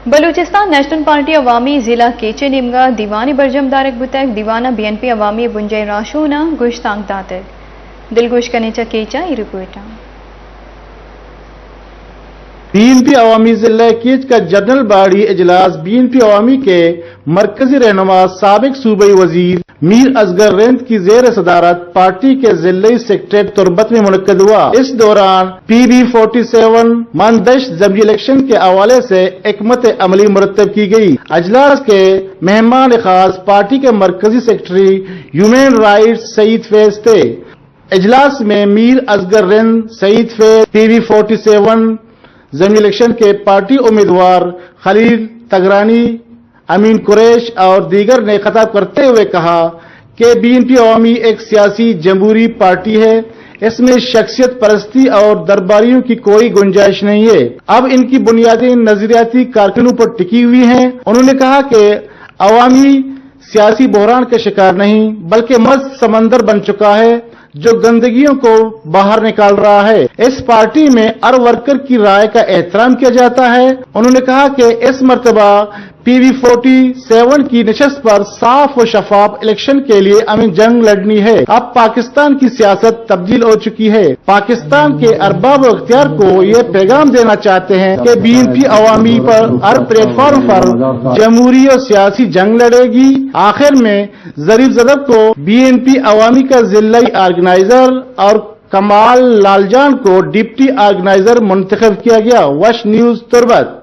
Balochistan national party عوامی ضلع کیچے نیمگا دیوانی برجم دارک بتک دیوانہ بی این پی عوامی بنجے راشونا گوشتانگ داتک دلگوش کنیچا کیچا ای رپورٹا بی این پی عوامی ضلع کیچ کا جنرل باڈی اجلاس بی این پی عوامی کے مرکزی رہنما سابق صوبائی وزیر میر اصغر رند کی زیر صدارت پارٹی کے ضلعی سیکریٹریٹ تربت میں منعقد ہوا۔ اس دوران پی بی 47 ماندش ضمنی الیکشن کے حوالے سے حکمت عملی مرتب کی گئی۔ اجلاس کے مہمان خاص پارٹی کے مرکزی سیکریٹری ہیومن رائٹس سعید فیض تھے۔ اجلاس میں میر اصغر رند، سعید فیض، پی بی 47 ضمنی الیکشن کے پارٹی امیدوار خلیل تگرانی، امین قریش اور دیگر نے خطاب کرتے ہوئے کہا کہ بی این پی عوامی ایک سیاسی جمہوری پارٹی ہے، اس میں شخصیت پرستی اور درباریوں کی کوئی گنجائش نہیں ہے۔ اب ان کی بنیادیں نظریاتی کارکنوں پر ٹکی ہوئی ہیں۔ انہوں نے کہا کہ عوامی سیاسی بحران کا شکار نہیں بلکہ مرد سمندر بن چکا ہے جو گندگیوں کو باہر نکال رہا ہے۔ اس پارٹی میں ہر ورکر کی رائے کا احترام کیا جاتا ہے۔ انہوں نے کہا کہ اس مرتبہ پی بی 47 کی نشست پر صاف و شفاف الیکشن کے لیے امن جنگ لڑنی ہے۔ اب پاکستان کی سیاست تبدیل ہو چکی ہے۔ پاکستان کے ارباب و اختیار کو یہ پیغام دینا چاہتے ہیں کہ بی این پی عوامی پر ہر پلیٹ فارم پر جمہوری اور سیاسی جنگ لڑے گی۔ آخر میں ظریف زدب کو بی این پی عوامی کا ضلعی آرگنائزر اور کمال لال جان کو ڈپٹی آرگنائزر منتخب کیا گیا۔ وش نیوز تربت۔